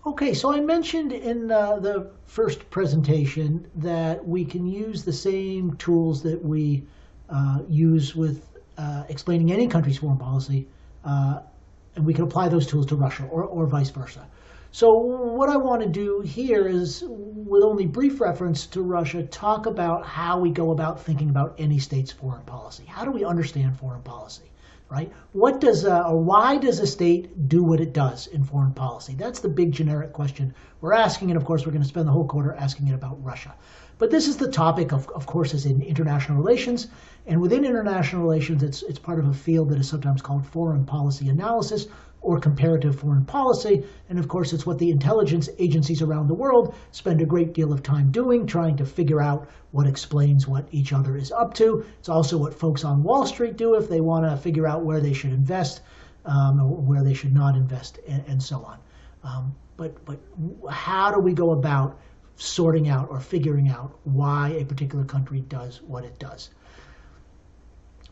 Okay, so I mentioned in the first presentation that we can use the same tools that we use with explaining any country's foreign policy, uh, and we can apply those tools to Russia or vice versa. So what I want to do here is, with only brief reference to Russia, talk about how we go about thinking about any state's foreign policy. How do we understand foreign policy? Right? What does or why does a state do what it does in foreign policy? That's the big generic question we're asking, and of course we're going to spend the whole quarter asking it about Russia. But this is the topic of course, is in international relations, and within international relations, it's part of a field that is sometimes called foreign policy analysis or comparative foreign policy. And of course, it's what the intelligence agencies around the world spend a great deal of time doing, trying to figure out what explains what each other is up to. It's also what folks on Wall Street do if they want to figure out where they should invest or where they should not invest, and so on. But how do we go about sorting out or figuring out why a particular country does what it does?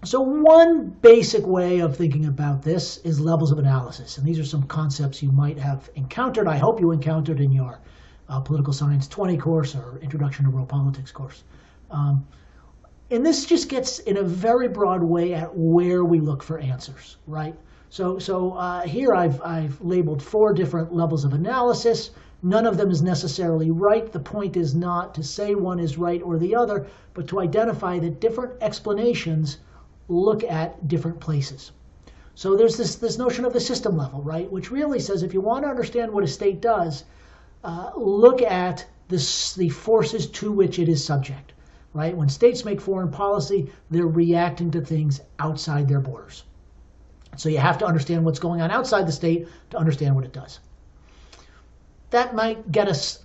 So one basic way of thinking about this is levels of analysis. And these are some concepts you might have encountered, I hope you encountered in your Political Science 20 course or Introduction to World Politics course. And this just gets, in a very broad way, at where we look for answers, right? So here I've labeled 4 different levels of analysis. None of them is necessarily right. The point is not to say one is right or the other, but to identify that different explanations look at different places. So there's this notion of the system level, right, which really says if you want to understand what a state does, look at the forces to which it is subject, right? When states make foreign policy, they're reacting to things outside their borders. So you have to understand what's going on outside the state to understand what it does. That might get us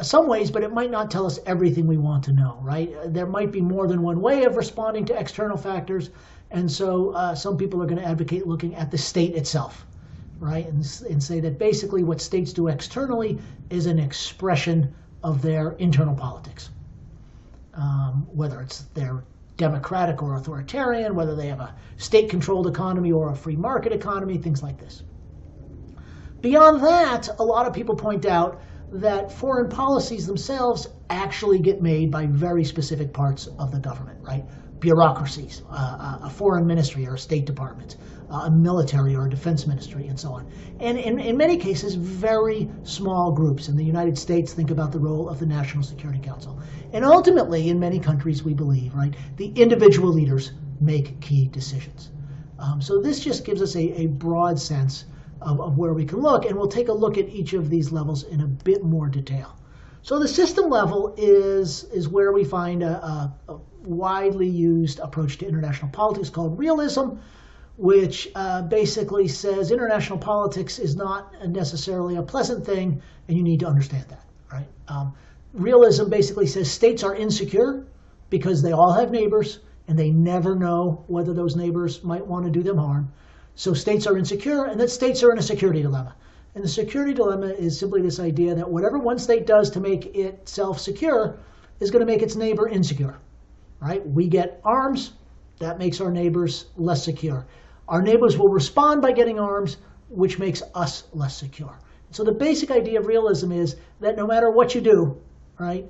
some ways, but it might not tell us everything we want to know, right? There might be more than one way of responding to external factors, and so some people are going to advocate looking at the state itself, right? And say that basically what states do externally is an expression of their internal politics, whether it's their democratic or authoritarian, whether they have a state-controlled economy or a free market economy, things like this. Beyond that, a lot of people point out that foreign policies themselves actually get made by very specific parts of the government, right? Bureaucracies, a foreign ministry or a State Department, a military or a defense ministry, and so on. And in many cases, very small groups. In the United States, think about the role of the National Security Council. And ultimately, in many countries, we believe, right, the individual leaders make key decisions. So this just gives us a broad sense of where we can look, and we'll take a look at each of these levels in a bit more detail. So the system level is where we find a widely used approach to international politics called realism, which basically says international politics is not necessarily a pleasant thing, and you need to understand that, right? Realism basically says states are insecure because they all have neighbors, and they never know whether those neighbors might want to do them harm. So states are insecure, and that states are in a security dilemma. And the security dilemma is simply this idea that whatever one state does to make itself secure is going to make its neighbor insecure, right? We get arms, that makes our neighbors less secure. Our neighbors will respond by getting arms, which makes us less secure. So the basic idea of realism is that no matter what you do, right,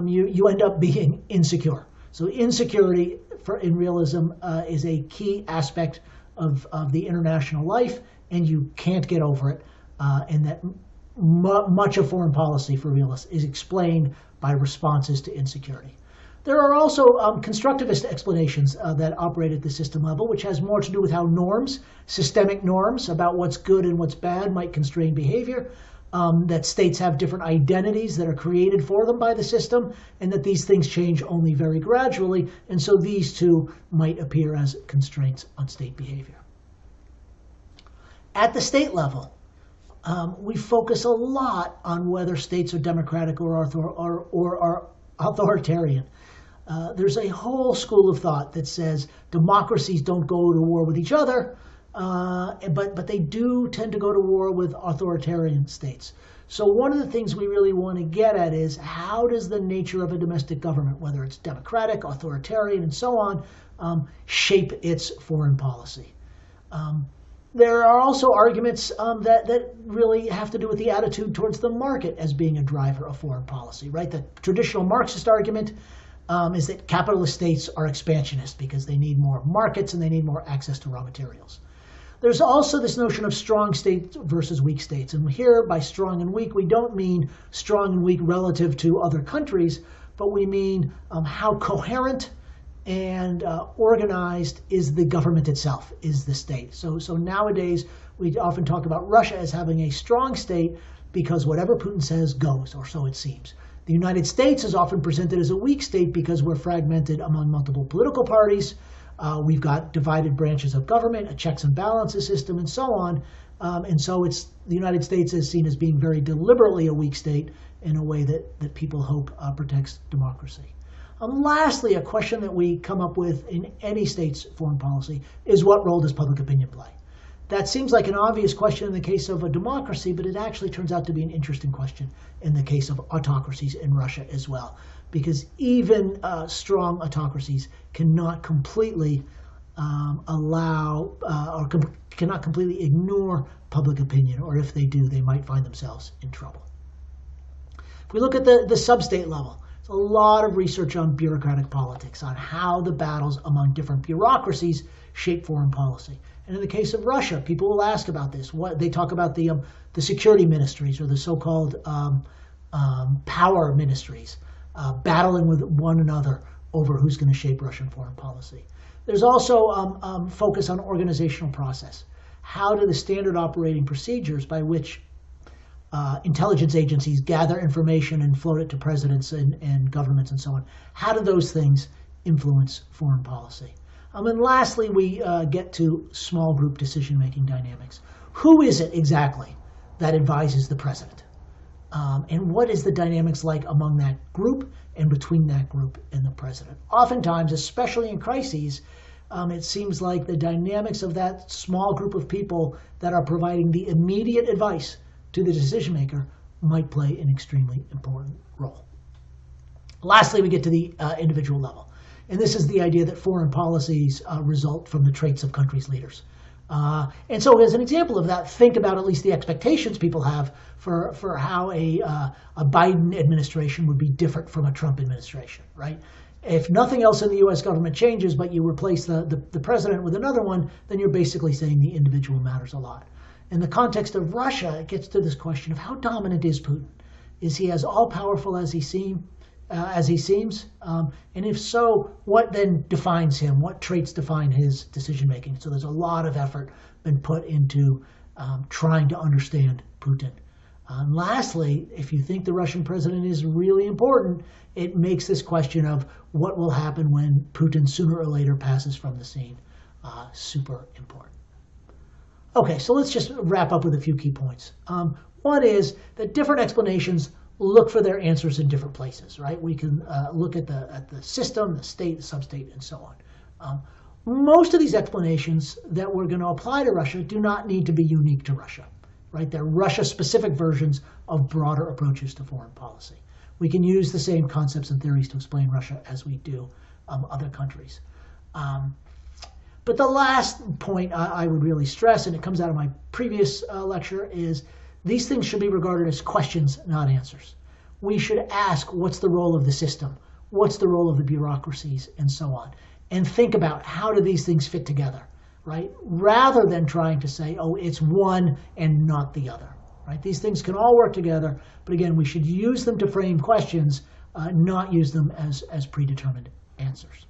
you end up being insecure. So insecurity in realism is a key aspect of the international life, and you can't get over it, and that much of foreign policy for realists is explained by responses to insecurity. There are also constructivist explanations that operate at the system level, which has more to do with how norms, systemic norms about what's good and what's bad, might constrain behavior, that states have different identities that are created for them by the system, and that these things change only very gradually, and so these two might appear as constraints on state behavior. At the state level, we focus a lot on whether states are democratic or authoritarian. There's a whole school of thought that says democracies don't go to war with each other, but they do tend to go to war with authoritarian states. So one of the things we really want to get at is how does the nature of a domestic government, whether it's democratic, authoritarian, and so on, shape its foreign policy? There are also arguments that really have to do with the attitude towards the market as being a driver of foreign policy, right? The traditional Marxist argument is that capitalist states are expansionist because they need more markets and they need more access to raw materials. There's also this notion of strong states versus weak states. And here, by strong and weak, we don't mean strong and weak relative to other countries, but we mean how coherent and organized is the government itself, is the state. So nowadays, we often talk about Russia as having a strong state because whatever Putin says goes, or so it seems. The United States is often presented as a weak state because we're fragmented among multiple political parties. We've got divided branches of government, a checks and balances system, and so on. And so the United States is seen as being very deliberately a weak state in a way that people hope protects democracy. Lastly, a question that we come up with in any state's foreign policy is what role does public opinion play? That seems like an obvious question in the case of a democracy, but it actually turns out to be an interesting question in the case of autocracies in Russia as well. Because even strong autocracies cannot completely cannot completely ignore public opinion, or if they do, they might find themselves in trouble. If we look at the sub-state level, there's a lot of research on bureaucratic politics, on how the battles among different bureaucracies shape foreign policy. And in the case of Russia, people will ask about this. They talk about the security ministries, or the so-called power ministries, battling with one another over who's going to shape Russian foreign policy. There's also focus on organizational process. How do the standard operating procedures by which intelligence agencies gather information and float it to presidents and governments and so on, how do those things influence foreign policy? And lastly, we get to small group decision-making dynamics. Who is it exactly that advises the president? And what is the dynamics like among that group and between that group and the president? Oftentimes, especially in crises, it seems like the dynamics of that small group of people that are providing the immediate advice to the decision maker might play an extremely important role. Lastly, we get to the individual level. And this is the idea that foreign policies result from the traits of countries' leaders. And so as an example of that, think about at least the expectations people have for how a Biden administration would be different from a Trump administration, right? If nothing else in the U.S. government changes, but you replace the president with another one, then you're basically saying the individual matters a lot. In the context of Russia, it gets to this question of how dominant is Putin? Is he as all-powerful as he seems? And if so, what then defines him? What traits define his decision-making? So there's a lot of effort been put into trying to understand Putin. And lastly, if you think the Russian president is really important, it makes this question of what will happen when Putin sooner or later passes from the scene super important. Okay, so let's just wrap up with a few key points. One is that different explanations look for their answers in different places, right? We can look at the system, the state, the sub-state, and so on. Most of these explanations that we're going to apply to Russia do not need to be unique to Russia, right? They're Russia-specific versions of broader approaches to foreign policy. We can use the same concepts and theories to explain Russia as we do other countries. But the last point I would really stress, and it comes out of my previous lecture, is these things should be regarded as questions, not answers. We should ask, what's the role of the system? What's the role of the bureaucracies, and so on? And think about how do these things fit together, right? Rather than trying to say, oh, it's one and not the other, right? These things can all work together, but again, we should use them to frame questions, not use them as predetermined answers.